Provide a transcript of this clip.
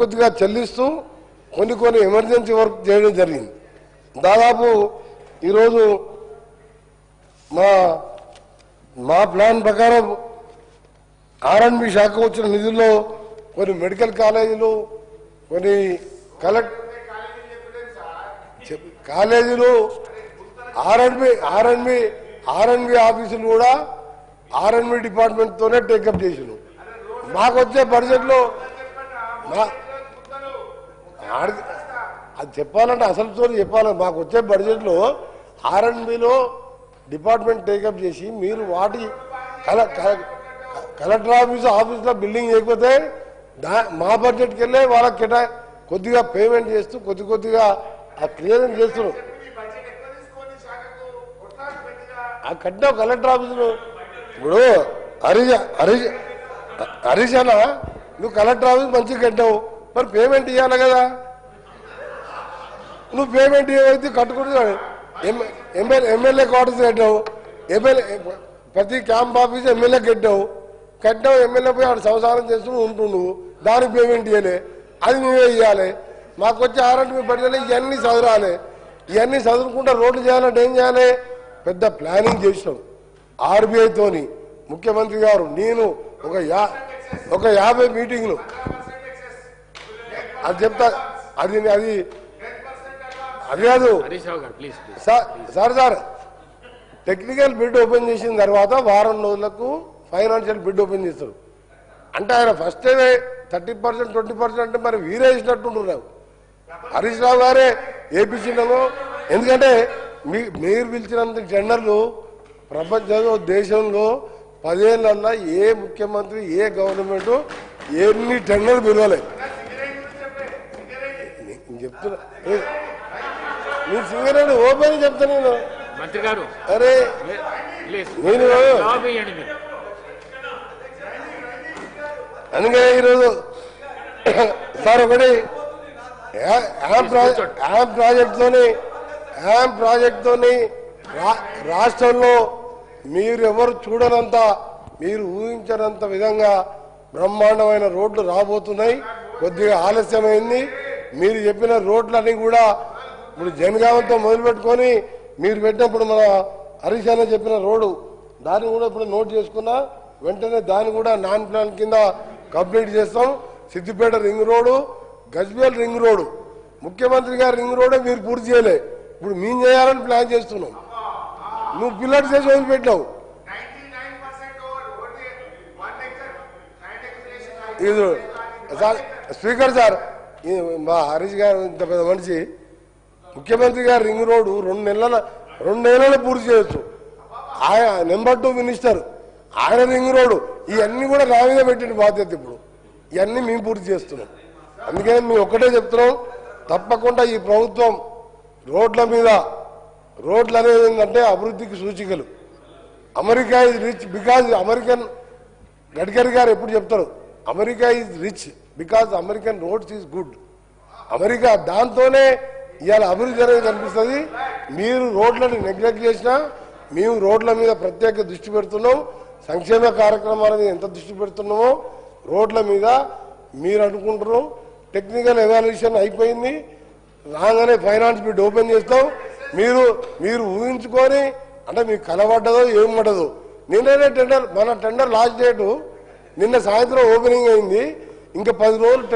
కొద్దిగా చెల్లిస్తూ కొన్ని ఎమర్జెన్సీ వర్క్ చేయడం జరిగింది. దాదాపు ఈరోజు మా ప్లాన్ ప్రకారం ఆర్ఎండ్బి శాఖ వచ్చిన నిధుల్లో కొన్ని మెడికల్ కాలేజీలు, కొన్ని కాలేజీలు, ఆర్ఎండ్బి ఆఫీసులు కూడా ఆర్ఎండ్బి డిపార్ట్మెంట్ తోనే టేకప్ చేసినాం. మాకు వచ్చే బడ్జెట్ లో అది చెప్పాలంటే అసలు స్టోరీ చెప్పాలి. మాకు వచ్చే బడ్జెట్ లో ఆర్ఎండ్బిలో డిపార్ట్మెంట్ టేకప్ చేసి మీరు వాటి కలెక్టర్ ఆఫీస్లో బిల్డింగ్ చేయకపోతే మా బడ్జెట్కి వెళ్ళే వాళ్ళకి కొద్దిగా పేమెంట్ చేస్తూ కొద్దిగా ఆ క్లియరెన్స్ చేస్తున్నారు. ఆ కట్టావు కలెక్టర్ ఆఫీసులో. ఇప్పుడు హరీష్ అన్న నువ్వు కలెక్టర్ ఆఫీస్ మంచిగా కట్టావు, మరి పేమెంట్ ఇవ్వాలి కదా. నువ్వు పేమెంట్ ఇవ్వైతే కట్టుకుంటున్నావు. ఎమ్మెల్యే క్వార్టర్స్ కట్టావు, ప్రతి క్యాంప్ ఆఫీస్ ఎమ్మెల్యే కట్టావు. ఎమ్మెల్యే పోయి ఆడు సంసారం చేస్తూ ఉంటుండు, దానికి పేమెంట్ ఇవ్వలే, అది నువ్వే ఇవ్వాలి. మాకు వచ్చి ఆర్ఎండ్బి పడితే ఇవన్నీ చదవాలి. ఇవన్నీ చదువుకుంటే రోడ్లు చేయాలంటే ఏం చేయాలి? పెద్ద ప్లానింగ్ చేసినాం ఆర్బీఐతోని. ముఖ్యమంత్రి గారు నేను ఒక 50 మీటింగ్లు అది చెప్తా. అది కాదు సార్ టెక్నికల్ బిడ్ ఓపెన్ చేసిన తర్వాత వారం రోజులకు ఫైనాన్షియల్ బిడ్ ఓపెన్ చేస్తారు. అంటే ఆయన ఫస్ట్ 30%, 20% అంటే మరి వీరే ఇచ్చినట్టుంటున్నారు. హరీష్ రావు గారే ఏపీసీలో. ఎందుకంటే మీరు పిలిచినంత టెండర్లు ప్రపంచంలో దేశంలో 10 ఏళ్ళల్లో ఏ ముఖ్యమంత్రి ఏ గవర్నమెంట్ ఎన్ని టెండర్లు పిలవలే. చెప్తున్నా మీరు సింగరేణి ఓపెన్ చెప్తా నేను. మంత్రి గారు అరే నేను అందుకే ఈరోజు సార్ ఒకటి యామ్ ప్రాజెక్ట్తోని రాష్ట్రంలో మీరు ఎవరు చూడనంత, మీరు ఊహించనంత విధంగా బ్రహ్మాండమైన రోడ్లు రాబోతున్నాయి. కొద్దిగా ఆలస్యమైంది. మీరు చెప్పిన రోడ్లన్నీ కూడా ఇప్పుడు జనగామంతో మొదలుపెట్టుకొని మీరు పెట్టినప్పుడు మన హరీష్ అన్న చెప్పిన రోడ్డు దాన్ని కూడా ఇప్పుడు నోట్ చేసుకున్నా. వెంటనే దాన్ని కూడా నాన్ ప్లాన్ కింద కంప్లీట్ చేస్తాం. Siddipet ring road, Gajwel ring road, ముఖ్యమంత్రి గారి రింగ్ రోడ్డే మీరు పూర్తి చేయలే. ఇప్పుడు మేము చేయాలని ప్లాన్ చేస్తున్నాం. నువ్వు పిల్లర్స్ చేసి వదిలిపెట్టావు. ఇది సార్ స్పీకర్ సార్, మా హరీష్ గారు ఇంత పెద్ద మనిషి, ముఖ్యమంత్రి గారు రింగ్ రోడ్డు 2 నెలలు పూర్తి చేయొచ్చు. ఆయన నెంబర్ 2 మినిస్టర్, ఆయన రింగ్ రోడ్డు ఇవన్నీ కూడా నా మీద పెట్టిన బాధ్యత. ఇప్పుడు ఇవన్నీ మేము పూర్తి చేస్తున్నాం. అందుకని మేము ఒక్కటే చెప్తున్నాం, తప్పకుండా ఈ ప్రభుత్వం రోడ్లు అనేది ఏంటంటే అభివృద్ధికి సూచికలు. America is rich because American, Gadkari గారు ఎప్పుడు చెప్తారు, America is rich because American roads is good. America దాంతోనే ఇవాళ అభివృద్ధి అనేది కనిపిస్తుంది. మీరు రోడ్లను నెగ్లెక్ట్ చేసినా మేము రోడ్ల మీద ప్రత్యేక దృష్టి పెడుతున్నాం. సంక్షేమ కార్యక్రమాల మీద ఎంత దృష్టి పెడుతున్నామో రోడ్ల మీద మీరు అనుకుంటున్నాం. టెక్నికల్ ఎవాల్యుయేషన్ అయిపోయింది, రాగానే ఫైనాన్స్ బిడ్ ఓపెన్ చేస్తాం. మీరు ఊహించుకొని అంటే మీకు కలబడ్డదో ఏం పడ్డదో. నిన్ననే మన టెండర్ లాస్ట్ డేటు నిన్న సాయంత్రం ఓపెనింగ్ అయింది. ఇంకా 10 రోజులు